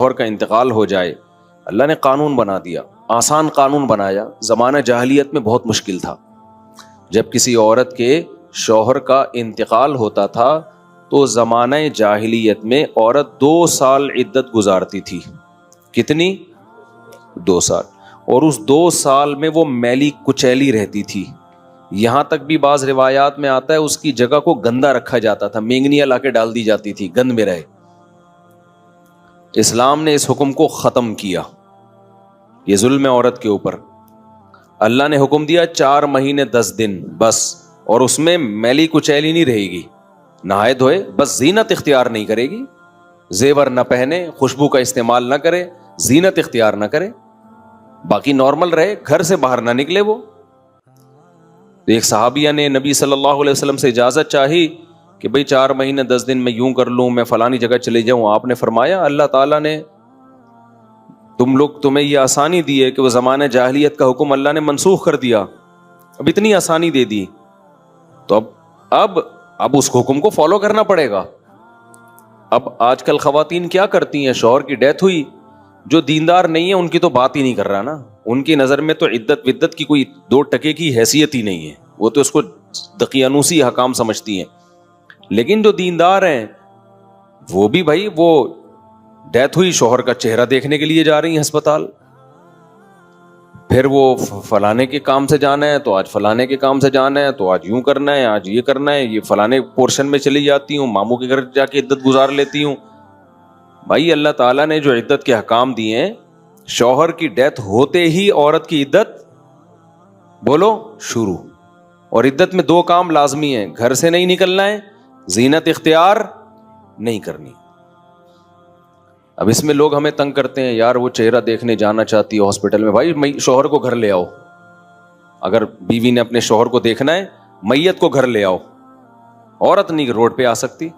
شوہر کا انتقال ہو جائے، اللہ نے قانون بنا دیا، آسان قانون بنایا۔ زمانہ جاہلیت میں بہت مشکل تھا، جب کسی عورت کے شوہر کا انتقال ہوتا تھا تو زمانہ جاہلیت میں عورت 2 سال عدت گزارتی تھی۔ کتنی؟ 2 سال۔ اور اس 2 سال میں وہ میلی کچیلی رہتی تھی، یہاں تک بھی بعض روایات میں آتا ہے اس کی جگہ کو گندا رکھا جاتا تھا، مینگنیاں لا کے ڈال دی جاتی تھی گند میں رہے۔ اسلام نے اس حکم کو ختم کیا، یہ ظلم ہے عورت کے اوپر۔ اللہ نے حکم دیا 4 مہینے 10 دن بس، اور اس میں میلی کچیلی نہیں رہے گی، نہائے دھوئے، بس زینت اختیار نہیں کرے گی، زیور نہ پہنے، خوشبو کا استعمال نہ کرے، زینت اختیار نہ کرے، باقی نارمل رہے، گھر سے باہر نہ نکلے وہ۔ ایک صحابیہ نے نبی صلی اللہ علیہ وسلم سے اجازت چاہی کہ بھئی 4 مہینے 10 دن میں یوں کر لوں، میں فلانی جگہ چلے جاؤں۔ آپ نے فرمایا اللہ تعالیٰ نے تمہیں یہ آسانی دی ہے کہ وہ زمانہ جاہلیت کا حکم اللہ نے منسوخ کر دیا، اب اتنی آسانی دے دی تو اب اس حکم کو فالو کرنا پڑے گا۔ اب آج کل خواتین کیا کرتی ہیں، شوہر کی ڈیتھ ہوئی، جو دیندار نہیں ہے ان کی تو بات ہی نہیں کر رہا نا، ان کی نظر میں تو عدت ودت کی کوئی 2 ٹکے کی حیثیت ہی نہیں ہے، وہ تو اس کو دقیانوسی حکام سمجھتی ہیں۔ لیکن جو دیندار ہیں وہ بھی بھائی، وہ ڈیتھ ہوئی، شوہر کا چہرہ دیکھنے کے لیے جا رہی ہیں ہسپتال، پھر وہ فلانے کے کام سے جانا ہے تو آج فلانے کے کام سے جانا ہے، تو آج یوں کرنا ہے، آج یہ کرنا ہے، یہ فلانے پورشن میں چلی جاتی ہوں، ماموں کے گھر جا کے عدت گزار لیتی ہوں۔ بھائی اللہ تعالیٰ نے جو عدت کے حکام دیے ہیں، شوہر کی ڈیتھ ہوتے ہی عورت کی عدت بولو شروع، اور عدت میں 2 کام لازمی ہیں، گھر سے نہیں نکلنا ہے، زینت اختیار نہیں کرنی۔ اب اس میں لوگ ہمیں تنگ کرتے ہیں، یار وہ چہرہ دیکھنے جانا چاہتی ہے ہاسپٹل میں، بھائی شوہر کو گھر لے آؤ، اگر بیوی نے اپنے شوہر کو دیکھنا ہے میت کو گھر لے آؤ، عورت نہیں روڈ پہ آ سکتی،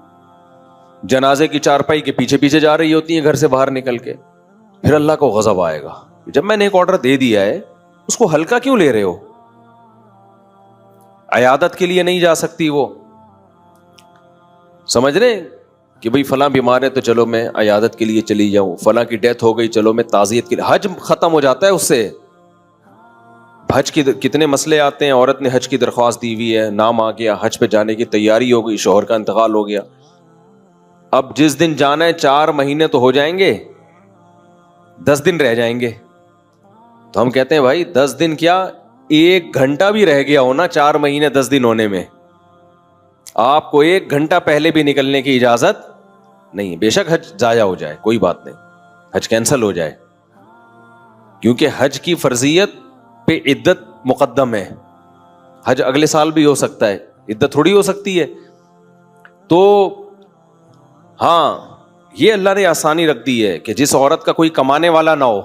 جنازے کی چارپائی کے پیچھے پیچھے جا رہی ہوتی ہیں گھر سے باہر نکل کے، پھر اللہ کو غضب آئے گا، جب میں نے ایک آرڈر دے دیا ہے اس کو ہلکا کیوں لے رہے ہو؟ عیادت کے لیے نہیں جا سکتی وہ، سمجھ رہے کہ بھئی فلاں بیمار ہے تو چلو میں عیادت کے لیے چلی جاؤں، فلاں کی ڈیتھ ہو گئی چلو میں تعزیت کے لیے، حج ختم ہو جاتا ہے اس سے۔ حج کی کتنے مسئلے آتے ہیں، عورت نے حج کی درخواست دی ہوئی ہے، نام آ گیا، حج پہ جانے کی تیاری ہو گئی، شوہر کا انتقال ہو گیا، اب جس دن جانا ہے 4 مہینے تو ہو جائیں گے، 10 دن رہ جائیں گے، تو ہم کہتے ہیں بھائی 10 دن کیا، 1 گھنٹہ بھی رہ گیا ہونا 4 مہینے 10 دن ہونے میں، آپ کو 1 گھنٹہ پہلے بھی نکلنے کی اجازت نہیں، بے شک حج ضائع ہو جائے کوئی بات نہیں، حج کینسل ہو جائے، کیونکہ حج کی فرضیت پہ عدت مقدم ہے، حج اگلے سال بھی ہو سکتا ہے، عدت تھوڑی ہو سکتی ہے۔ تو ہاں یہ اللہ نے آسانی رکھ دی ہے کہ جس عورت کا کوئی کمانے والا نہ ہو،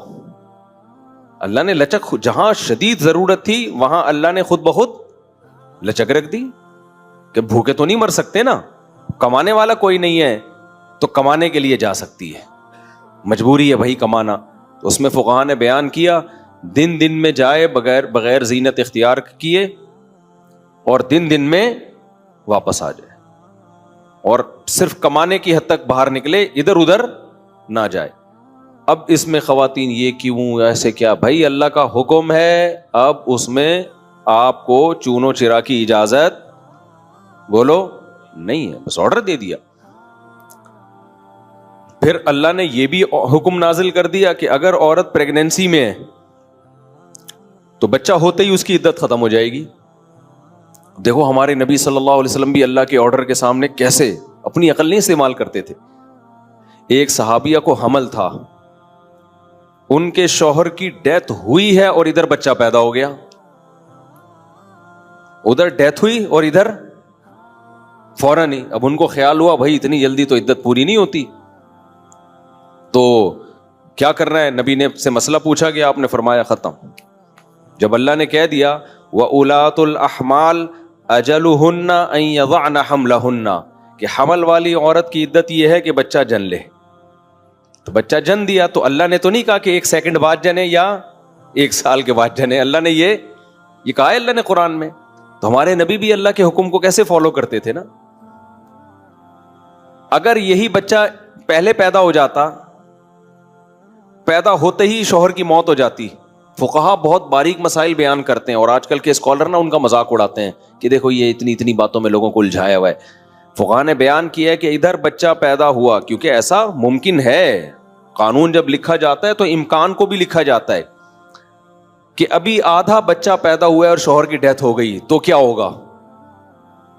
اللہ نے لچک، جہاں شدید ضرورت تھی وہاں اللہ نے خود بخود لچک رکھ دی کہ بھوکے تو نہیں مر سکتے نا، کمانے والا کوئی نہیں ہے تو کمانے کے لیے جا سکتی ہے، مجبوری ہے بھائی کمانا، تو اس میں فقہاء نے بیان کیا دن دن میں جائے بغیر زینت اختیار کیے، اور دن میں واپس آ جائے، اور صرف کمانے کی حد تک باہر نکلے، ادھر ادھر نہ جائے۔ اب اس میں خواتین یہ کیوں ایسے کیا، بھائی اللہ کا حکم ہے، اب اس میں آپ کو چونو چرا کی اجازت بولو نہیں ہے، بس آرڈر دے دیا۔ پھر اللہ نے یہ بھی حکم نازل کر دیا کہ اگر عورت پریگنینسی میں ہے تو بچہ ہوتے ہی اس کی عدت ختم ہو جائے گی۔ دیکھو ہمارے نبی صلی اللہ علیہ وسلم بھی اللہ کے آرڈر کے سامنے کیسے اپنی عقل نہیں استعمال کرتے تھے۔ ایک صحابیہ کو حمل تھا، ان کے شوہر کی ڈیتھ ہوئی ہے اور ادھر بچہ پیدا ہو گیا، ادھر ڈیتھ ہوئی اور ادھر فوراً ہی، اب ان کو خیال ہوا بھائی اتنی جلدی تو عدت پوری نہیں ہوتی، تو کیا کرنا ہے، نبی نے سے مسئلہ پوچھا گیا، آپ نے فرمایا ختم۔ جب اللہ نے کہہ دیا وَأُولَاتُ الْأَحْمَالِ أَجَلُهُنَّ أَن يَضَعْنَ حَمْلَهُنَّ، کہ حمل والی عورت کی عدت یہ ہے کہ بچہ جن لے، تو بچہ جن دیا تو اللہ نے تو نہیں کہا کہ 1 سیکنڈ بعد جنے یا 1 سال کے بعد جنے، اللہ نے یہ کہا ہے اللہ نے قرآن میں، تو ہمارے نبی بھی اللہ کے حکم کو کیسے فالو کرتے تھے نا۔ اگر یہی بچہ پہلے پیدا ہو جاتا پیدا ہوتے ہی شوہر کی موت ہو جاتی. فقہا بہت باریک مسائل بیان کرتے ہیں اور آج کل کے اسکالر نا ان کا مذاق اڑاتے ہیں کہ دیکھو یہ اتنی باتوں میں لوگوں کو الجھایا ہوا ہے. فقہا نے بیان کیا ہے کہ ادھر بچہ پیدا ہوا, کیونکہ ایسا ممکن ہے, قانون جب لکھا جاتا ہے تو امکان کو بھی لکھا جاتا ہے کہ ابھی آدھا بچہ پیدا ہوا ہے اور شوہر کی ڈیتھ ہو گئی تو کیا ہوگا.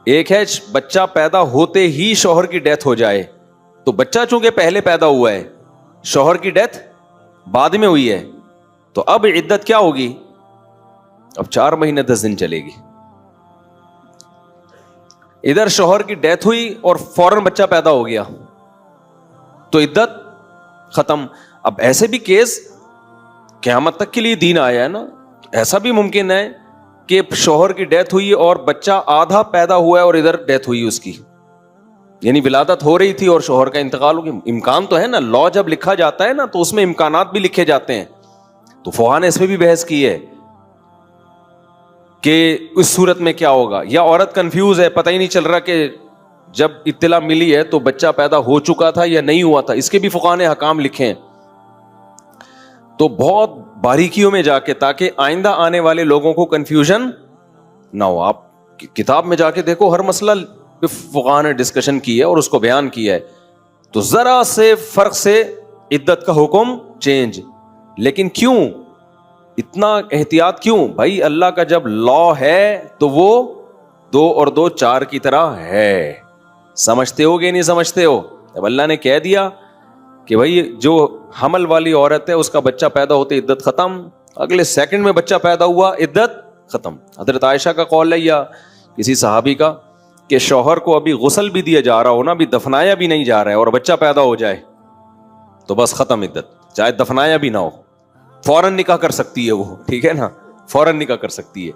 ایک ہے بچہ پیدا ہوتے ہی شوہر کی ڈیتھ ہو جائے, تو بچہ چونکہ پہلے پیدا ہوا ہے, شوہر کی ڈیتھ بعد میں ہوئی ہے, تو اب عدت کیا ہوگی, اب 4 مہینے 10 دن چلے گی. ادھر شوہر کی ڈیتھ ہوئی اور فوراً بچہ پیدا ہو گیا تو عدت ختم. اب ایسے بھی کیس قیامت تک کے لیے دین آیا ہے نا, ایسا بھی ممکن ہے کہ شوہر کی ڈیتھ ہوئی اور بچہ آدھا پیدا ہوا ہے اور ادھر ڈیتھ ہوئی اس کی, یعنی ولادت ہو رہی تھی اور شوہر کا انتقال ہو گیا. امکان تو ہے نا, لا جب لکھا جاتا ہے نا تو اس میں امکانات بھی لکھے جاتے ہیں. تو فقہا نے اس پہ بھی بحث کی ہے کہ اس صورت میں کیا ہوگا, یا عورت کنفیوز ہے, پتہ ہی نہیں چل رہا کہ جب اطلاع ملی ہے تو بچہ پیدا ہو چکا تھا یا نہیں ہوا تھا. اس کے بھی فقہا نے احکام لکھے ہیں. تو بہت باریکیوں میں جا کے, تاکہ آئندہ آنے والے لوگوں کو کنفیوژن نہ ہو. آپ کتاب میں جا کے دیکھو, ہر مسئلہ فقہا نے ڈسکشن کی ہے اور اس کو بیان کیا ہے. تو ذرا سے فرق سے عدت کا حکم چینج. لیکن کیوں اتنا احتیاط کیوں بھائی؟ اللہ کا جب لا ہے تو وہ 2 اور 2 4 کی طرح ہے. سمجھتے ہو کہ نہیں سمجھتے ہو؟ اب اللہ نے کہہ دیا کہ بھائی جو حمل والی عورت ہے اس کا بچہ پیدا ہوتے عدت ختم, اگلے سیکنڈ میں بچہ پیدا ہوا عدت ختم. حضرت عائشہ کا قول ہے یا کسی صحابی کا کہ شوہر کو ابھی غسل بھی دیا جا رہا ہو نا, ابھی دفنایا بھی نہیں جا رہا ہے اور بچہ پیدا ہو جائے تو بس ختم عدت, چاہے دفنایا بھی نہ ہو, فوراً نکاح کر سکتی ہے وہ, ٹھیک ہے نا, فوراً نکاح کر سکتی ہے.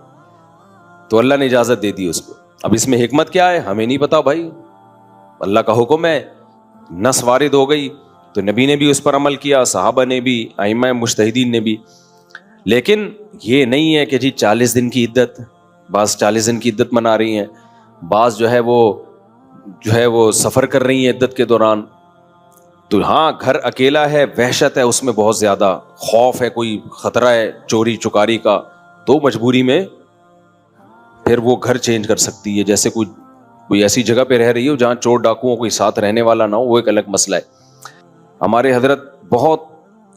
تو اللہ نے اجازت دے دی اس کو. اب اس میں حکمت کیا ہے ہمیں نہیں پتا بھائی, اللہ کا حکم ہے, نص وارد ہو گئی تو نبی نے بھی اس پر عمل کیا, صحابہ نے بھی, ائمہ مجتہدین نے بھی. لیکن یہ نہیں ہے کہ جی 40 دن کی عدت, بعض 40 دن کی عدت منا رہی ہیں, بعض جو ہے وہ سفر کر رہی ہیں عدت کے دوران. تو ہاں گھر اکیلا ہے, وحشت ہے اس میں, بہت زیادہ خوف ہے, کوئی خطرہ ہے چوری چکاری کا, تو مجبوری میں پھر وہ گھر چینج کر سکتی ہے. جیسے کوئی ایسی جگہ پہ رہ رہی ہو جہاں چور ڈاکوؤں کوئی ساتھ رہنے والا نہ ہو, وہ ایک الگ مسئلہ ہے. ہمارے حضرت بہت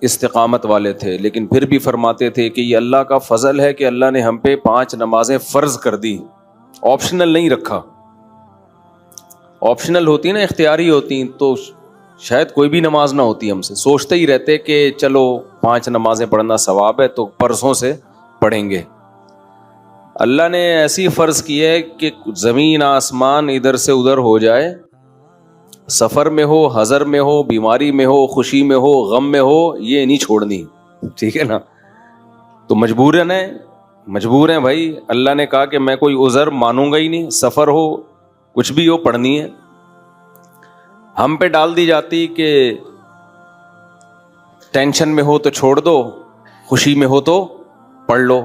استقامت والے تھے, لیکن پھر بھی فرماتے تھے کہ یہ اللہ کا فضل ہے کہ اللہ نے ہم پہ 5 نمازیں فرض کر دی, آپشنل نہیں رکھا. آپشنل ہوتی نا, اختیاری ہوتی تو شاید کوئی بھی نماز نہ ہوتی ہم سے. سوچتے ہی رہتے کہ چلو 5 نمازیں پڑھنا ثواب ہے تو پرسوں سے پڑھیں گے. اللہ نے ایسی فرض کی ہے کہ زمین آسمان ادھر سے ادھر ہو جائے, سفر میں ہو, حضر میں ہو, بیماری میں ہو, خوشی میں ہو, غم میں ہو, یہ نہیں چھوڑنی, ٹھیک ہے نا. تو مجبور ہیں بھائی. اللہ نے کہا کہ میں کوئی عذر مانوں گا ہی نہیں, سفر ہو کچھ بھی ہو پڑھنی ہے. ہم پہ ڈال دی جاتی کہ ٹینشن میں ہو تو چھوڑ دو, خوشی میں ہو تو پڑھ لو.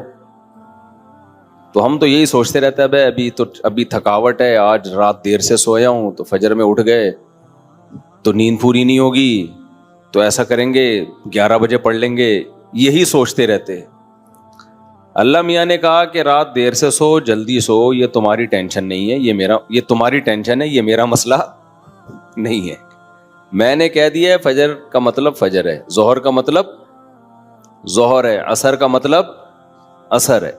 تو ہم تو یہی سوچتے رہتے ہیں ابھی تھکاوٹ ہے, آج رات دیر سے سویا ہوں تو فجر میں اٹھ گئے تو نیند پوری نہیں ہوگی, تو ایسا کریں گے 11 بجے پڑھ لیں گے, یہی سوچتے رہتے. اللہ میاں نے کہا کہ رات دیر سے سو, جلدی سو, یہ تمہاری ٹینشن نہیں ہے, یہ تمہاری ٹینشن ہے, یہ میرا مسئلہ نہیں ہے. میں نے کہہ دیا ہے فجر کا مطلب فجر ہے, ظہر کا مطلب ظہر ہے, عصر کا مطلب عصر ہے.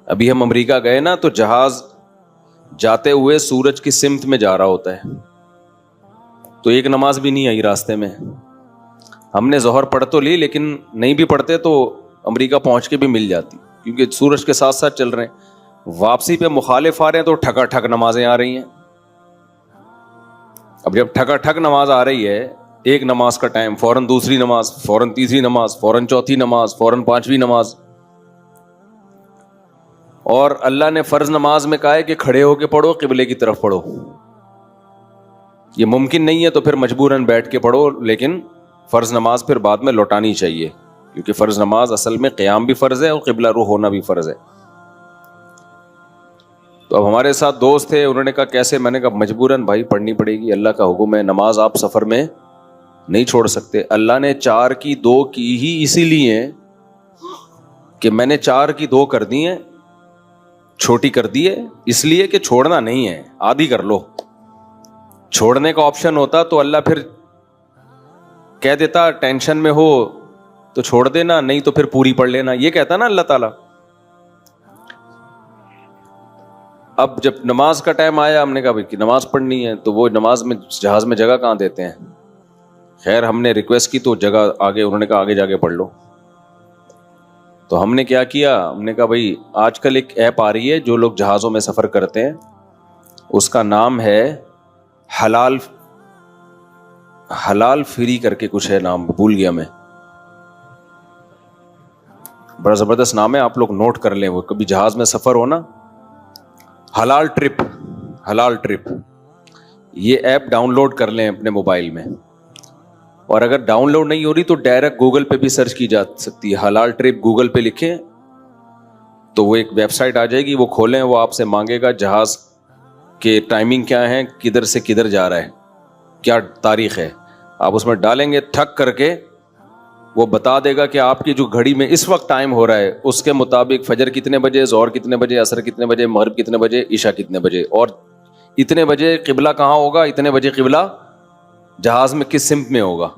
ابھی ہم امریکہ گئے نا تو جہاز جاتے ہوئے سورج کی سمت میں جا رہا ہوتا ہے, تو ایک نماز بھی نہیں آئی راستے میں. ہم نے ظہر پڑھ تو لی, لیکن نہیں بھی پڑھتے تو امریکہ پہنچ کے بھی مل جاتی, کیونکہ سورج کے ساتھ ساتھ چل رہے ہیں. واپسی پہ مخالف آ رہے ہیں تو ٹھکا ٹھک نمازیں آ رہی ہیں. اب جب ٹھکا ٹھک نماز آ رہی ہے, ایک نماز کا ٹائم, فوراً دوسری نماز, فوراً تیسری نماز, فوراً چوتھی نماز, فوراً 5ویں نماز. اور اللہ نے فرض نماز میں کہا ہے کہ کھڑے ہو کے پڑھو, قبلے کی طرف پڑھو. یہ ممکن نہیں ہے تو پھر مجبوراً بیٹھ کے پڑھو, لیکن فرض نماز پھر بعد میں لوٹانی چاہیے, کیونکہ فرض نماز اصل میں قیام بھی فرض ہے اور قبلہ رو ہونا بھی فرض ہے. تو اب ہمارے ساتھ دوست تھے, انہوں نے کہا کیسے؟ میں نے کہا مجبوراً بھائی پڑھنی پڑے گی, اللہ کا حکم ہے, نماز آپ سفر میں نہیں چھوڑ سکتے. اللہ نے 4 کی 2 کی ہی اسی لیے کہ میں نے 4 کی 2 کر دی ہیں, چھوٹی کر دی ہے, اس لیے کہ چھوڑنا نہیں ہے, آدھی کر لو. چھوڑنے کا آپشن ہوتا تو اللہ پھر کہہ دیتا ٹینشن میں ہو تو چھوڑ دینا, نہیں تو پھر پوری پڑھ لینا, یہ کہتا نا اللہ تعالیٰ. اب جب نماز کا ٹائم آیا, ہم نے کہا بھائی کہ نماز پڑھنی ہے, تو وہ نماز میں جہاز میں جگہ کہاں دیتے ہیں. خیر ہم نے ریکویسٹ کی تو جگہ آگے, انہوں نے کہا آگے جا کے پڑھ لو. تو ہم نے کیا کیا, ہم نے کہا بھائی آج کل ایک ایپ آ رہی ہے جو لوگ جہازوں میں سفر کرتے ہیں, اس کا نام ہے حلال فری کر کے کچھ ہے, نام بھول گیا میں, بڑا زبردست نام ہے, آپ لوگ نوٹ کر لیں, وہ کبھی جہاز میں سفر ہو نا, حلال ٹرپ, یہ ایپ ڈاؤن لوڈ کر لیں اپنے موبائل میں. اور اگر ڈاؤن لوڈ نہیں ہو رہی تو ڈائریکٹ گوگل پہ بھی سرچ کی جا سکتی ہے, حلال ٹرپ گوگل پہ لکھیں تو وہ ایک ویب سائٹ آ جائے گی, وہ کھولیں, وہ آپ سے مانگے گا جہاز کے ٹائمنگ کیا ہے, کدھر سے کدھر جا رہا ہے, کیا تاریخ ہے, آپ اس میں ڈالیں گے, ٹھک کر کے وہ بتا دے گا کہ آپ کی جو گھڑی میں اس وقت ٹائم ہو رہا ہے اس کے مطابق فجر کتنے بجے, ظہر کتنے بجے, عصر کتنے بجے, مغرب کتنے بجے, عشاء کتنے بجے, اور اتنے بجے قبلہ کہاں ہوگا, اتنے بجے قبلہ جہاز میں کس سمت میں ہوگا.